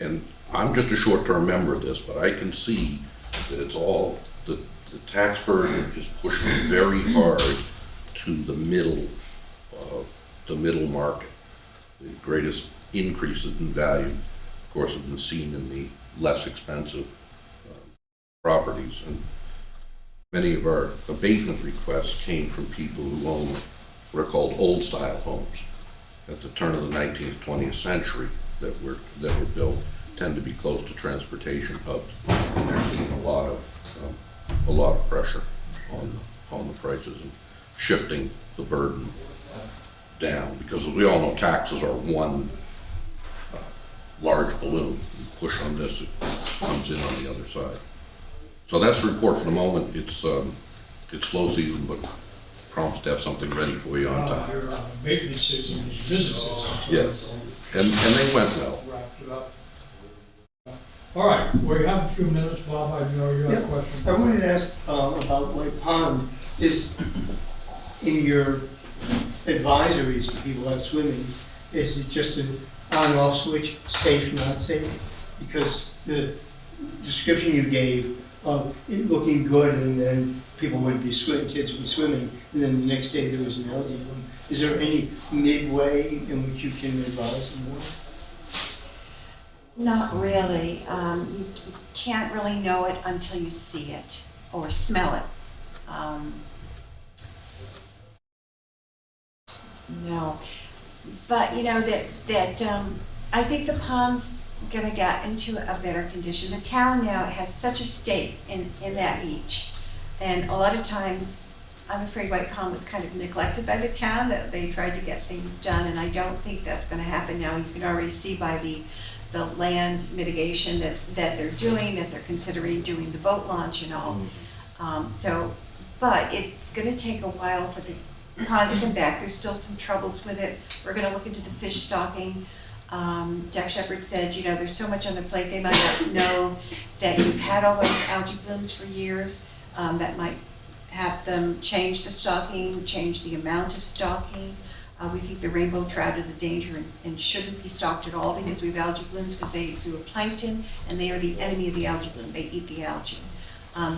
And I'm just a short-term member of this, but I can see that it's all, the tax burden is pushing very hard to the middle market. The greatest increases in value, of course, have been seen in the less expensive properties. And many of our abatement requests came from people who own what are called old-style homes at the turn of the 19th, 20th century that were built, tend to be close to transportation hubs. And they're seeing a lot of pressure on the prices and shifting the burden down, because as we all know, taxes are one large balloon. You push on this, it comes in on the other side. So that's the report for the moment. It's slow season, but promise to have something ready for you on time. Your abatement season is busy season. Yes, and they went well. Wrapped it up. All right, we have a few minutes, Bob. I know you have a question. I wanted to ask about White Pond. Is in your advisories to people out swimming, is it just an on-off switch, safe, not safe? Because the description you gave of it looking good, and then people would be swimming, kids would be swimming, and then the next day there was an algae bloom. Is there any midway in which you can advise them more? Not really. You can't really know it until you see it or smell it. No, but you know that I think the pond's gonna get into a better condition. The town now has such a stake in that beach, and a lot of times, I'm afraid White Pond was kind of neglected by the town, that they tried to get things done, and I don't think that's gonna happen now. You can already see by the land mitigation that they're doing, that they're considering doing the boat launch and all. But it's gonna take a while for the pond to come back. There's still some troubles with it. We're gonna look into the fish stocking. Jack Shepherd said, you know, there's so much on their plate, they might not know that you've had all those algae blooms for years. That might have them change the stocking, change the amount of stocking. We think the rainbow trout is a danger and shouldn't be stocked at all because we have algae blooms, because they zooplankton and they are the enemy of the algae bloom. They eat the algae.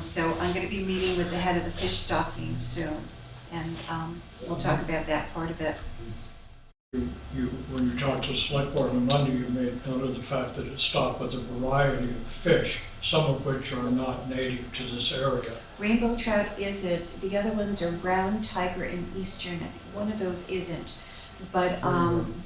So I'm going to be meeting with the head of the fish stocking soon, and we'll talk about that part of it. When you talked to the select board on Monday, you made note of the fact that it's stocked with a variety of fish, some of which are not native to this area. Rainbow trout isn't. The other ones are brown tiger and eastern. I think one of those isn't. But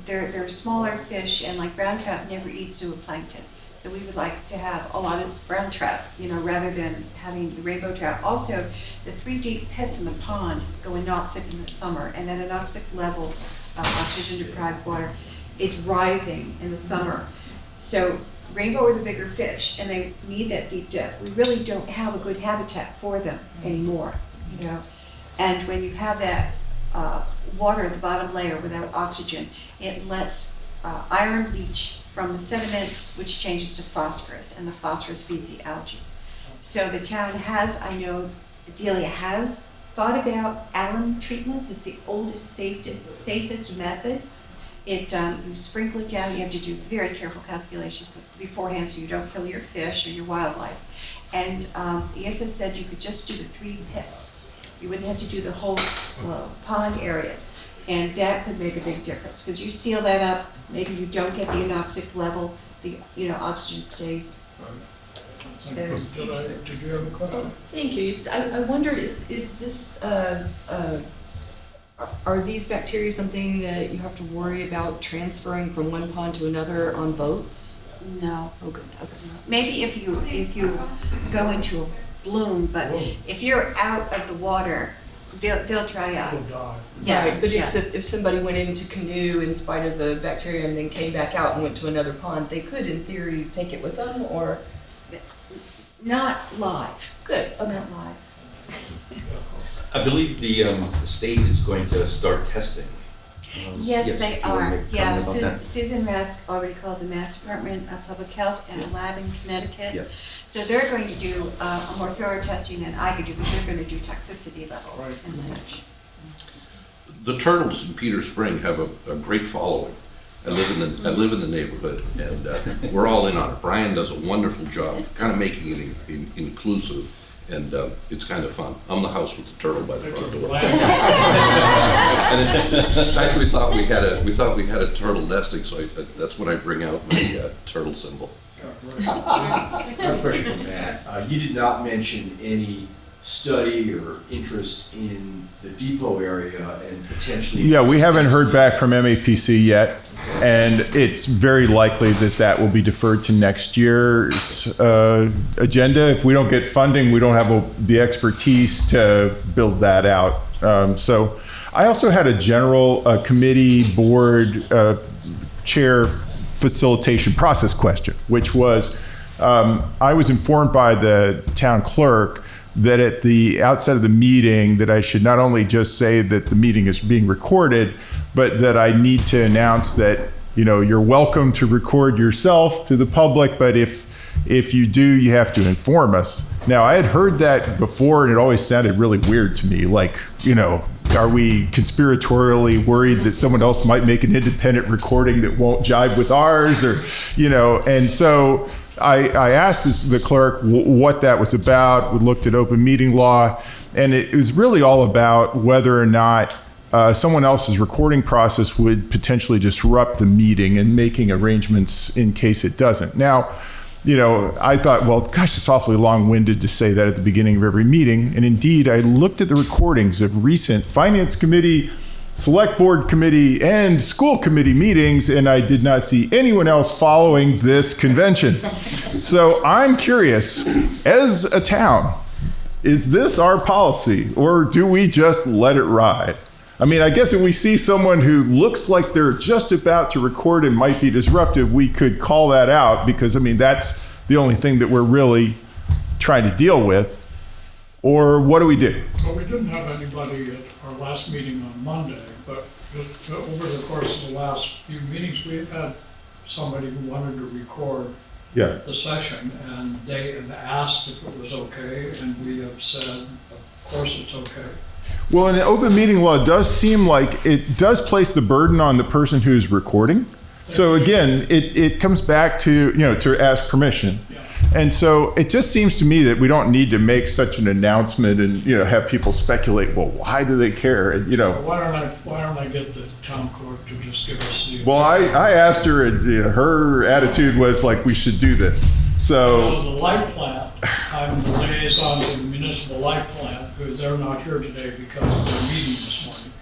they're smaller fish, and like brown trout never eat zooplankton. So we would like to have a lot of brown trout, you know, rather than having the rainbow trout. Also, the 3 deep pits in the pond go anoxic in the summer, and that anoxic level oxygen-deprived water, is rising in the summer. So rainbow are the bigger fish, and they need that deep depth. We really don't have a good habitat for them anymore, you know. And when you have that water at the bottom layer without oxygen, it lets iron leach from the sediment, which changes to phosphorus, and the phosphorus feeds the algae. So the town has, I know Delia has thought about alum treatments. It's the oldest, safest method. You sprinkle it down. You have to do very careful calculations beforehand so you don't kill your fish or your wildlife. And the ESS said you could just do the 3 pits. You wouldn't have to do the whole pond area. And that could make a big difference, because you seal that up, maybe you don't get the anoxic level, the oxygen stays. Did you have a question? Thank you. I wondered, is this, are these bacteria something that you have to worry about transferring from one pond to another on boats? No. Oh, good. Okay. Maybe if you go into a bloom, but if you're out of the water, they'll dry up. They'll die. Yeah, Right, but yeah. if somebody went into canoe in spite of the bacteria and then came back out and went to another pond, they could, in theory, take it with them, or? Not live. Good, okay. Not live. I believe the state is going to start testing. Yes, they do you wanna are. make a Yeah, comment about that? Susan Rask already called the Mass Department of Public Health and a lab in Connecticut. Yep. So they're going to do a more thorough testing than I could do, because they're going to do toxicity levels and such. The turtles in Peter Spring have a great following. I live in the neighborhood, and we're all in on it. Brian does a wonderful job of kind of making it inclusive, and it's kind of fun. I'm the house with the turtle by the front door. In fact, we thought we had a turtle nesting, so that's when I bring out my turtle symbol. I have a question for Matt. You did not mention any study or interest in the depot area and potentially. Yeah, we haven't heard back from MAPC yet, and it's very likely that that will be deferred to next year's agenda. If we don't get funding, we don't have the expertise to build that out. So I also had a general committee board chair facilitation process question, which was, I was informed by the town clerk that at the outset of the meeting that I should not only just say that the meeting is being recorded, but that I need to announce that, you're welcome to record yourself to the public, but if you do, you have to inform us. Now, I had heard that before, and it always sounded really weird to me, like, are we conspiratorially worried that someone else might make an independent recording that won't jive with ours, or, and so I asked the clerk what that was about. We looked at open meeting law, and it was really all about whether or not someone else's recording process would potentially disrupt the meeting and making arrangements in case it doesn't. Now, I thought, well, gosh, it's awfully long-winded to say that at the beginning of every meeting. And indeed, I looked at the recordings of recent Finance Committee, Select Board Committee, and School Committee meetings, and I did not see anyone else following this convention. So I'm curious, as a town, is this our policy, or do we just let it ride? I mean, I guess if we see someone who looks like they're just about to record and might be disruptive, we could call that out, because, that's the only thing that we're really trying to deal with. Or what do we do? Well, we didn't have anybody at our last meeting on Monday, but over the course of the last few meetings, we've had somebody who wanted to record the session, and they have asked if it was okay, and we have said, of course it's okay. Well, in an open meeting law, it does seem like it does place the burden on the person who's recording. So again, it comes back to, to ask permission. And so it just seems to me that we don't need to make such an announcement and, have people speculate, well, why do they care? And, Why don't I get the town clerk to just give us the. Well, I asked her, and her attitude was like, we should do this. So. The light plant, I'm the liaison to the municipal light plant, because they're not here today because of their meeting this morning.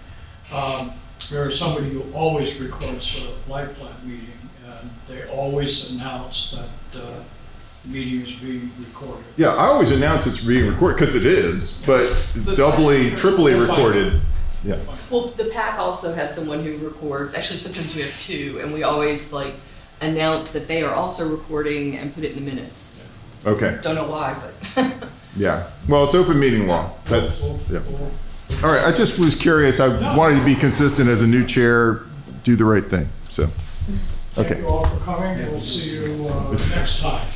There's somebody who always records the light plant meeting, and they always announce that the meeting is being recorded. Yeah, I always announce it's being recorded, because it is, but doubly, triply recorded. Yeah. Well, the PAC also has someone who records. Actually, sometimes we have two, and we always like announce that they are also recording and put it in the minutes. Okay. Don't know why, but Yeah. Well, it's open meeting law. That's, yeah. All right. I just was curious. I wanted to be consistent as a new chair, do the right thing. So, Thank okay. you all for coming. We'll see you next time.